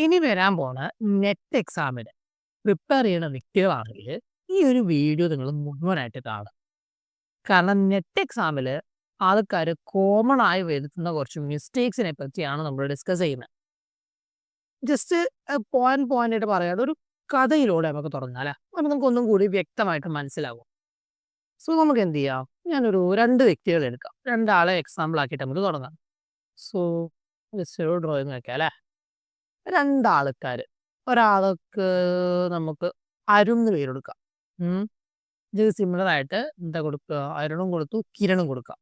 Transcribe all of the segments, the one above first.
ഇനി വരാൻ പോണ നെറ്റ് എക്സാമിന് പ്രിപ്പയർ ചെയ്യണ വ്യക്തികളാണെങ്കിൽ ഈ ഒരു വീഡിയോ നിങ്ങൾ മുഴുവനായിട്ട് കാണുക. കാരണം നെറ്റ് എക്സാമിൽ ആൾക്കാർ കോമൺ ആയി വരുത്തുന്ന കുറച്ച് മിസ്റ്റേക്സിനെ പറ്റിയാണ് നമ്മൾ ഡിസ്കസ് ചെയ്യുന്നത്. ജസ്റ്റ് പോയിന്റ് പോയിന്റ് ആയിട്ട് പറയാതെ ഒരു കഥയിലൂടെ നമുക്ക് തുടങ്ങാം അല്ലേ? അപ്പോൾ നമുക്ക് ഒന്നും കൂടി വ്യക്തമായിട്ട് മനസ്സിലാവും. സോ നമുക്ക് എന്ത് ചെയ്യാം? ഞാനൊരു രണ്ട് വ്യക്തികൾ എടുക്കാം. രണ്ടാളെ എക്സാമ്പിൾ ആക്കിയിട്ട് നമുക്ക് തുടങ്ങാം. സോ ജസ്റ്റ് ഒരു ഡ്രോയിങ് വെക്കാം അല്ലേ? രണ്ടാൾക്കാര്. ഒരാൾക്ക് നമുക്ക് അരുൺ ന്ന് പേര് കൊടുക്കാം. ഉം. ഇത് സിമിലർ ആയിട്ട് എന്താ കൊടുക്കുക? അരുണും കൊടുത്തു, കിരണും കൊടുക്കാം.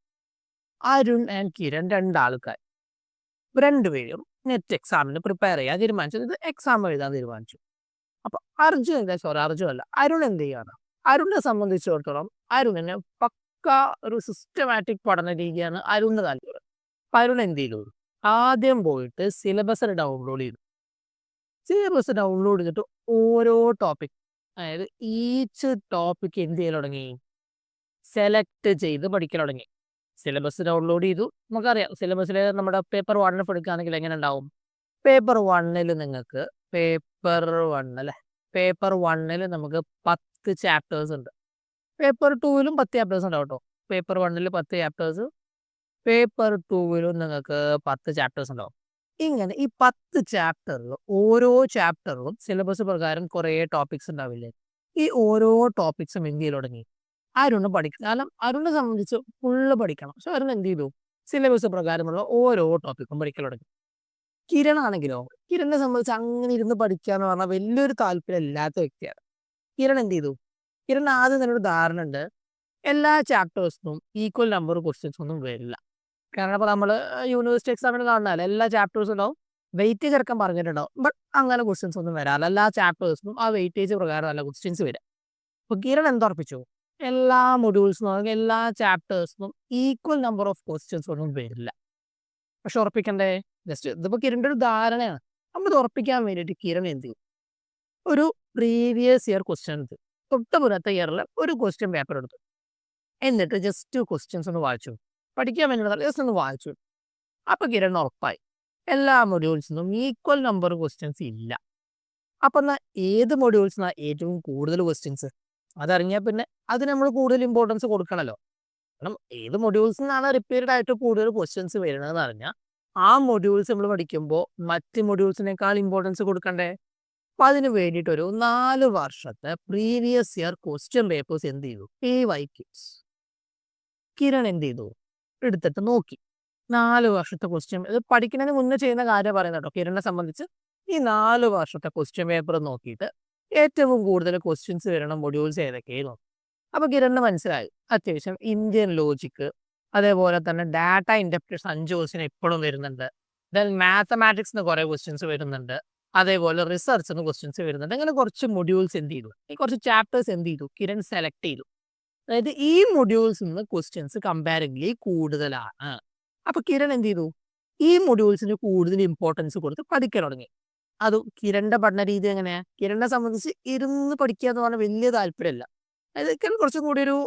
അരുൺ ആൻഡ് കിരൺ രണ്ടാൾക്കാർ. രണ്ടുപേരും നെറ്റ് എക്സാമിന് പ്രിപ്പയർ ചെയ്യാൻ തീരുമാനിച്ചു. ഇത് എക്സാം എഴുതാൻ തീരുമാനിച്ചു. അപ്പൊ അർജുൻ എന്താ സോറി അർജുൻ അല്ല. അരുൺ എന്ത് ചെയ്യാണ്? അരുണിനെ സംബന്ധിച്ചിടത്തോളം അരുണിന് പക്കാ ഒരു സിസ്റ്റമാറ്റിക് പഠന രീതിയാണ് അരുണിന് താല്പര്യം. അപ്പൊ അരുൺ എന്ത് ചെയ്തു? ആദ്യം പോയിട്ട് സിലബസ് ഡൗൺലോഡ് ചെയ്തു. സിലബസ് ഡൗൺലോഡ് ചെയ്തിട്ട് ഓരോ ടോപ്പിക് അതായത് ഈച്ച് ടോപ്പിക് എന്ത് ചെയ്യൽ തുടങ്ങി? സെലക്ട് ചെയ്ത് പഠിക്കൽ തുടങ്ങി. സിലബസ് ഡൗൺലോഡ് ചെയ്തു. നമുക്കറിയാം സിലബസിൽ നമ്മുടെ പേപ്പർ 1 എടുക്കുകയാണെങ്കിൽ എങ്ങനെ ഉണ്ടാവും? പേപ്പർ 1 നിങ്ങൾക്ക് പേപ്പർ 1 അല്ലേ? പേപ്പർ 1 നമുക്ക് 10 ചാപ്റ്റേഴ്സ് ഉണ്ട്. പേപ്പർ 2 10 ചാപ്റ്റേഴ്സ് ഉണ്ടാവും കേട്ടോ. പേപ്പർ 1 10 ചാപ്റ്റേഴ്സ്, പേപ്പർ 2 നിങ്ങൾക്ക് 10 ചാപ്റ്റേഴ്സ് ഉണ്ടാവും. ഇങ്ങനെ ഈ 10 ചാപ്റ്ററിൽ ഓരോ ചാപ്റ്ററിലും സിലബസ് പ്രകാരം കുറേ ടോപ്പിക്സ് ഉണ്ടാവില്ലേ? ഈ ഓരോ ടോപ്പിക്സും എന്ത് ചെയ്യൽ തുടങ്ങി? അരുണ് പഠിക്കും. കാരണം അരുണിനെ സംബന്ധിച്ച് ഫുള്ള് പഠിക്കണം. പക്ഷെ അരുൺ എന്ത് ചെയ്തു? സിലബസ് പ്രകാരമുള്ള ഓരോ ടോപ്പിക്കും പഠിക്കൽ തുടങ്ങി. കിരൺ ആണെങ്കിലോ, കിരണിനെ സംബന്ധിച്ച് അങ്ങനെ ഇരുന്ന് പഠിക്കുക എന്ന് പറഞ്ഞാൽ വലിയൊരു താല്പര്യം ഇല്ലാത്ത വ്യക്തിയാണ്. കിരൺ എന്ത് ചെയ്തു? കിരൺ ആദ്യം തന്നെ ഒരു ധാരണ ഉണ്ട്, എല്ലാ ചാപ്റ്റേഴ്സിനും ഈക്വൽ നമ്പർ ക്വസ്റ്റ്യൻസ് ഒന്നും വരില്ല. കാരണം ഇപ്പോൾ നമ്മൾ യൂണിവേഴ്സിറ്റി എക്സാമിന് കാണുന്നതല്ല, എല്ലാ ചാപ്റ്റേഴ്സും ഉണ്ടാവും, വെയിറ്റേജ് അടക്കം പറഞ്ഞിട്ടുണ്ടാവും. ബട്ട് അങ്ങനെ ക്വസ്റ്റ്യൻസ് ഒന്നും വരാറില്ല. എല്ലാ ചാപ്റ്റേഴ്സിനും ആ വെയിറ്റേജ് പ്രകാരം അല്ല ക്വസ്റ്റ്യൻസ് വരിക. അപ്പോൾ കിരൺ എന്തുറപ്പിച്ചു? എല്ലാ മൊഡ്യൂൾസിനും അല്ലെങ്കിൽ എല്ലാ ചാപ്റ്റേഴ്സിനും ഈക്വൽ നമ്പർ ഓഫ് ക്വസ്റ്റ്യൻസ് ഒന്നും വരില്ല. പക്ഷെ ഉറപ്പിക്കണ്ടേ? ജസ്റ്റ് ഇതിപ്പോൾ കിരണിൻ്റെ ഒരു ധാരണയാണ്. നമ്മൾ ഇത് ഉറപ്പിക്കാൻ വേണ്ടിയിട്ട് കിരൺ എന്ത് ചെയ്യും? ഒരു പ്രീവിയസ് ഇയർ ക്വസ്റ്റ്യൻ എടുത്ത് തൊട്ട് മുന്നത്തെ ഇയറിൽ ഒരു ക്വസ്റ്റ്യൻ പേപ്പർ എടുത്തു. എന്നിട്ട് ജസ്റ്റ് ക്വസ്റ്റ്യൻസ് ഒന്ന് വായിച്ചു. പഠിക്കാൻ വേണ്ടിയിട്ട് ജസ്റ്റ് ഒന്ന് വായിച്ചു. അപ്പൊ കിരൺ ഉറപ്പായി എല്ലാ മൊഡ്യൂൾസിനും ഈക്വൽ നമ്പർ ക്വസ്റ്റ്യൻസ് ഇല്ല. അപ്പൊ എന്നാ ഏത് മൊഡ്യൂൾസിനാ ഏറ്റവും കൂടുതൽ ക്വസ്റ്റ്യൻസ്? അതറിഞ്ഞാൽ പിന്നെ അതിന് നമ്മൾ കൂടുതൽ ഇമ്പോർട്ടൻസ് കൊടുക്കണമല്ലോ. കാരണം ഏത് മൊഡ്യൂൾസിനാണ് റിപ്പീറ്റഡ് ആയിട്ട് കൂടുതൽ ക്വസ്റ്റ്യൻസ് വരുന്നതെന്ന് അറിഞ്ഞാൽ ആ മൊഡ്യൂൾസ് നമ്മൾ പഠിക്കുമ്പോൾ മറ്റ് മൊഡ്യൂൾസിനേക്കാൾ ഇമ്പോർട്ടൻസ് കൊടുക്കണ്ടേ? അപ്പൊ അതിന് വേണ്ടിയിട്ട് ഒരു 4 വർഷത്തെ പ്രീവിയസ് ഇയർ ക്വസ്റ്റ്യൻ പേപ്പേഴ്സ് എന്ത് ചെയ്തു? വൈകിസ് കിരൺ എന്ത് ചെയ്തു? എടുത്തിട്ട് നോക്കി. 4 വർഷത്തെ ക്വസ്റ്റ്യൻ ഇത് പഠിക്കുന്നതിന് മുന്നേ ചെയ്യുന്ന കാര്യം പറയുന്നത് കേട്ടോ. കിരണിനെ സംബന്ധിച്ച് ഈ 4 വർഷത്തെ ക്വസ്റ്റ്യൻ പേപ്പർ നോക്കിയിട്ട് ഏറ്റവും കൂടുതൽ ക്വസ്റ്റ്യൻസ് വരുന്ന മൊഡ്യൂൾസ് ഏതൊക്കെയാണ് നോക്കി. അപ്പോൾ കിരണിന് മനസ്സിലായി അത്യാവശ്യം ഇന്ത്യൻ ലോജിക്ക്, അതേപോലെ തന്നെ ഡാറ്റ ഇൻ്റർപ്രിറ്റേഷൻ 5 ക്വസ്റ്റ്യൻ എപ്പോഴും വരുന്നുണ്ട്. ദെൻ മാത്തമാറ്റിക്സിന് കുറേ ക്വസ്റ്റ്യൻസ് വരുന്നുണ്ട്. അതേപോലെ റിസർച്ചിന് ക്വസ്റ്റ്യൻസ് വരുന്നുണ്ട്. അങ്ങനെ കുറച്ച് മൊഡ്യൂൾസ് എന്ത് ചെയ്തു? ഈ കുറച്ച് ചാപ്റ്റേഴ്സ് എന്ത് ചെയ്തു? കിരൺ സെലക്ട് ചെയ്തു. അതായത് ഈ മൊഡ്യൂൾസിൽ നിന്ന് ക്വസ്റ്റ്യൻസ് കമ്പാരിറ്റീവ്ലി കൂടുതലാണ്. അപ്പൊ കിരൺ എന്ത് ചെയ്തു? ഈ മൊഡ്യൂൾസിന് കൂടുതൽ ഇമ്പോർട്ടൻസ് കൊടുത്ത് പഠിക്കാൻ തുടങ്ങി. അതും കിരണിന്റെ പഠന രീതി എങ്ങനെയാ? കിരണിനെ സംബന്ധിച്ച് ഇരുന്ന് പഠിക്കുക എന്ന് പറഞ്ഞാൽ വലിയ താല്പര്യമല്ല. അതായത് കിരൺ കുറച്ചും കൂടി ഒരു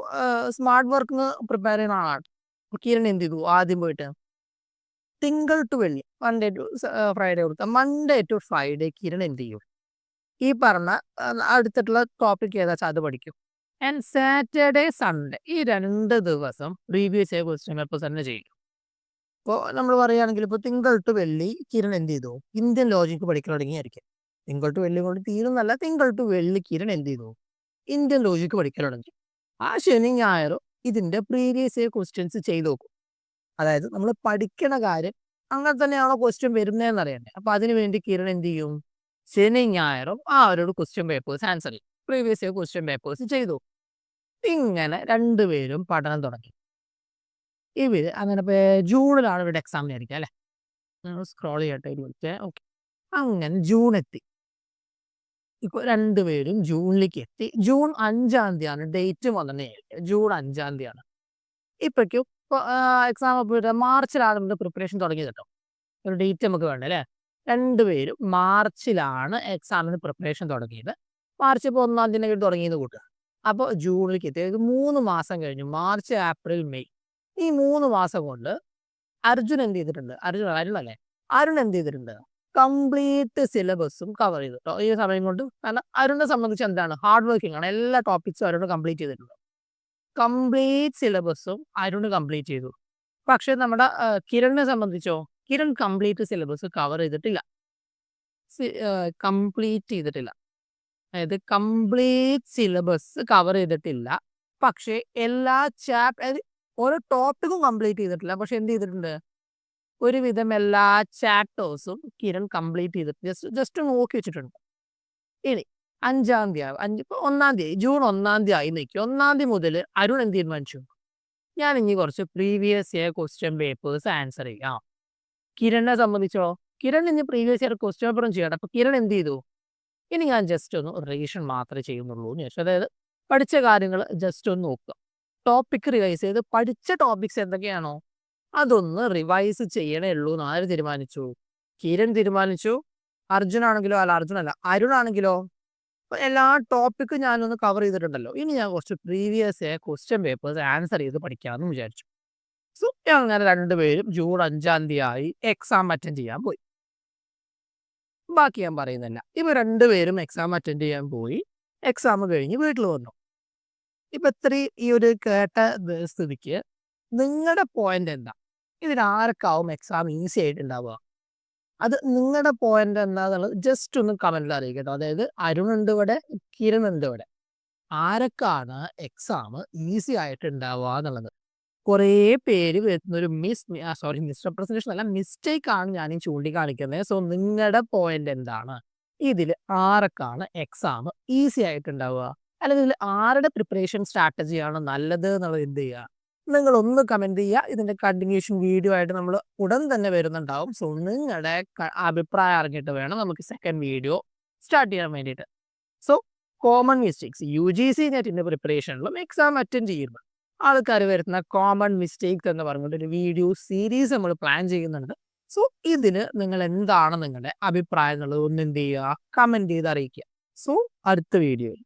സ്മാർട്ട് വർക്കിന് പ്രിപ്പയർ ചെയ്യുന്ന ആളാണ്. അപ്പൊ കിരൺ എന്ത് ചെയ്തു? ആദ്യം പോയിട്ട് തിങ്കൾ ടു വെള്ളി, മൺഡേ ടു ഫ്രൈഡേ കൊടുത്ത മൺഡേ ടു ഫ്രൈഡേ കിരൺ എന്ത് ചെയ്യും? ഈ പറഞ്ഞ അടുത്തിട്ടുള്ള ടോപ്പിക് ഏതാ വെച്ചാൽ അത് പഠിക്കും. ആൻഡ് സാറ്റർഡേ സൺഡേ ഈ 2 ദിവസം പ്രീവിയസ് ഇയർ ക്വസ്റ്റ്യൻ പേപ്പേഴ്സ് തന്നെ ചെയ്യും. ഇപ്പോൾ നമ്മൾ പറയുകയാണെങ്കിൽ ഇപ്പോൾ തിങ്കൾ ടു വെള്ളി കിരൺ എന്ത് ചെയ്തു? ഇന്ത്യൻ ലോജിക്ക് പഠിക്കാൻ തുടങ്ങിയായിരിക്കും. തിങ്കൾ ടു വെള്ളി കൊണ്ട് തീരുന്നല്ല, തിങ്കൾ ടു വെള്ളി കിരൺ എന്ത് ചെയ്തു? ഇന്ത്യൻ ലോജിക്ക് പഠിക്കാൻ തുടങ്ങി. ആ ശനി ഞായറും ഇതിന്റെ പ്രീവിയസ് ഇയർ ക്വസ്റ്റ്യൻസ് ചെയ്ത് നോക്കും. അതായത് നമ്മൾ പഠിക്കണ കാര്യം അങ്ങനെ തന്നെയാണോ ക്വസ്റ്റ്യൻ വരുന്നതെന്ന് അറിയണ്ടേ? അപ്പൊ അതിനു വേണ്ടി കിരൺ എന്ത് ചെയ്യും? ശനി ഞായറും ആ ഒരു ക്വസ്റ്റ്യൻ പേപ്പേഴ്സ് ആൻസർ ചെയ്യും. പ്രീവിയസ് ഇയർ ക്വസ്റ്റ്യൻ പേപ്പേഴ്സ് ചെയ്തു. ഇങ്ങനെ രണ്ടുപേരും പഠനം തുടങ്ങി. ഇവര് അങ്ങനെ ജൂണിലാണ് ഇവരുടെ എക്സാമിന് ആയിരിക്കും അല്ലെ? സ്ക്രോൾ ചെയ്യട്ടെ വിളിച്ചേ. ഓക്കെ. അങ്ങനെ ജൂൺ എത്തി. ഇപ്പൊ രണ്ടുപേരും ജൂണിലേക്ക് എത്തി. ജൂൺ 5-ാം തീയതിയാണ് ഡേറ്റ് വന്നത്. ജൂൺ 5-ാം തീയതിയാണ്. ഇപ്പോഴേക്കും എക്സാം പോയിട്ട് മാർച്ചിലാണ് നമ്മുടെ പ്രിപ്പറേഷൻ തുടങ്ങിയത് കേട്ടോ. ഒരു ഡേറ്റ് നമുക്ക് വേണ്ട അല്ലേ? രണ്ടുപേരും മാർച്ചിലാണ് എക്സാമിന് പ്രിപ്പറേഷൻ തുടങ്ങിയത്. മാർച്ച് ഇപ്പോൾ 1-ാം തീയതി തുടങ്ങിയെന്ന് കൂട്ടുക. അപ്പോൾ ജൂണിലേക്ക് എത്തി. അതായത് 3 മാസം കഴിഞ്ഞു. മാർച്ച്, ഏപ്രിൽ, മെയ് ഈ 3 മാസം കൊണ്ട് അർജുൻ എന്ത് ചെയ്തിട്ടുണ്ട്? അർജുൻ അല്ലേ? അരുൺ എന്ത് ചെയ്തിട്ടുണ്ട്? കംപ്ലീറ്റ് സിലബസും കവർ ചെയ്തു കേട്ടോ ഈ സമയം കൊണ്ട്. കാരണം അരുണിനെ സംബന്ധിച്ച് എന്താണ് ഹാർഡ് വർക്കിംഗ് ആണ്. എല്ലാ ടോപ്പിക്സും അരുണ് കംപ്ലീറ്റ് ചെയ്തിട്ടുണ്ട്. കംപ്ലീറ്റ് സിലബസും അരുണ് കംപ്ലീറ്റ് ചെയ്തു. പക്ഷെ നമ്മുടെ കിരണിനെ സംബന്ധിച്ചോ, കിരൺ കംപ്ലീറ്റ് സിലബസ് കവർ ചെയ്തിട്ടില്ല. കംപ്ലീറ്റ് ചെയ്തിട്ടില്ല. അതായത് കംപ്ലീറ്റ് സിലബസ് കവർ ചെയ്തിട്ടില്ല. പക്ഷേ എല്ലാ അതായത് ഓരോ ടോപ്പിക്കും കംപ്ലീറ്റ് ചെയ്തിട്ടില്ല. പക്ഷെ എന്ത് ചെയ്തിട്ടുണ്ട്, ഒരുവിധം എല്ലാ ചാപ്റ്റേഴ്സും കിരൺ കംപ്ലീറ്റ് ചെയ്തിട്ട് ജസ്റ്റ് നോക്കി വെച്ചിട്ടുണ്ട്. ഇനി 5-ാം തീയതി ഇപ്പൊ 1-ാം തീയതി ജൂൺ 1-ാം തീയതി ആയി നിൽക്കും. 1-ാം തീയതി മുതൽ അരുൺ എന്ത് തീരുമാനിച്ചു, ഞാൻ ഇനി കുറച്ച് previous year question papers answer ചെയ്യാം. കിരണിനെ സംബന്ധിച്ചോ, കിരൺ ഇനി പ്രീവിയസ് ഇയർ ക്വസ്റ്റ്യൻ പേപ്പറും ചെയ്യണം. അപ്പൊ കിരൺ എന്ത് ചെയ്തു, ഇനി ഞാൻ ജസ്റ്റ് ഒന്ന് റിവിഷൻ മാത്രമേ ചെയ്യുന്നുള്ളൂ എന്ന് ചോദിച്ചു. അതായത് പഠിച്ച കാര്യങ്ങൾ ജസ്റ്റ് ഒന്ന് നോക്കുക, ടോപ്പിക് റിവൈസ് ചെയ്ത് പഠിച്ച ടോപ്പിക്സ് എന്തൊക്കെയാണോ അതൊന്ന് റിവൈസ് ചെയ്യണേ ഉള്ളൂ എന്ന് ആര് തീരുമാനിച്ചു, കിരൺ തീരുമാനിച്ചു. അർജുനാണെങ്കിലോ, അർജുനല്ല അരുണാണെങ്കിലോ, എല്ലാ ടോപ്പിക്കും ഞാനൊന്ന് കവർ ചെയ്തിട്ടുണ്ടല്ലോ, ഇനി ഞാൻ കുറച്ച് പ്രീവിയസ് ക്വസ്റ്റ്യൻ പേപ്പേഴ്സ് ആൻസർ ചെയ്ത് പഠിക്കാമെന്ന് വിചാരിച്ചു. സോ അങ്ങനെ രണ്ടുപേരും ജൂൺ 5-ാം തീയതി ആയി എക്സാം അറ്റൻഡ് ചെയ്യാൻ പോയി. ബാക്കി ഞാൻ പറയുന്നില്ല. ഇവ രണ്ടുപേരും എക്സാം അറ്റൻഡ് ചെയ്യാൻ പോയി. എക്സാം കഴിഞ്ഞ് വീട്ടിൽ വന്നു. ഇപ്പൊ ഇത്രയും ഈ ഒരു കേട്ട സ്ഥിതിക്ക് നിങ്ങളുടെ പോയിന്റ് എന്താ, ഇതിനാർക്കാവും എക്സാം ഈസി ആയിട്ടുണ്ടാവുക, അത് നിങ്ങളുടെ പോയിന്റ് എന്താന്നുള്ളത് ജസ്റ്റ് ഒന്ന് കമന്റിൽ അറിയിക്കട്ടോ. അതായത് അരുണുണ്ട് ഇവിടെ, കിരൺ ഉണ്ട് ഇവിടെ, ആരൊക്കെയാണ് എക്സാം ഈസി ആയിട്ട് ഉണ്ടാവുക എന്നുള്ളത്. കുറേ പേര് വരുന്നൊരു മിസ്റെപ്രസെന്റേഷൻ അല്ല, മിസ്റ്റേക്ക് ആണ് ഞാൻ ഈ ചൂണ്ടിക്കാണിക്കുന്നത്. സോ നിങ്ങളുടെ പോയിന്റ് എന്താണ്, ഇതിൽ ആരൊക്കെയാണ് എക്സാം ഈസി ആയിട്ടുണ്ടാവുക, അല്ലെങ്കിൽ ഇതിൽ ആരുടെ പ്രിപ്പറേഷൻ സ്ട്രാറ്റജിയാണ് നല്ലത് എന്നുള്ളത് എന്ത് ചെയ്യുക, നിങ്ങൾ ഒന്ന് കമന്റ് ചെയ്യുക. ഇതിന്റെ കണ്ടിന്യൂഷൻ വീഡിയോ ആയിട്ട് നമ്മൾ ഉടൻ തന്നെ വരുന്നുണ്ടാവും. സോ നിങ്ങളുടെ അഭിപ്രായം അറിഞ്ഞിട്ട് വേണം നമുക്ക് സെക്കൻഡ് വീഡിയോ സ്റ്റാർട്ട് ചെയ്യാൻ വേണ്ടിയിട്ട്. സോ കോമൺ മിസ്റ്റേക്സ് UGC നെറ്റിന്റെ പ്രിപ്പറേഷനിലും എക്സാം അറ്റൻഡ് ചെയ്യുമ്പോൾ ആൾക്കാർ വരുന്ന കോമൺ മിസ്റ്റേക്സ് എന്ന് പറഞ്ഞിട്ട് ഒരു വീഡിയോ സീരീസ് നമ്മൾ പ്ലാൻ ചെയ്യുന്നുണ്ട്. സോ ഇതിന് നിങ്ങൾ എന്താണ് നിങ്ങളുടെ അഭിപ്രായം എന്നുള്ളത് ഒന്ന് എന്ത് ചെയ്യുക, കമന്റ് ചെയ്ത് അറിയിക്കുക. സോ അടുത്ത വീഡിയോയിൽ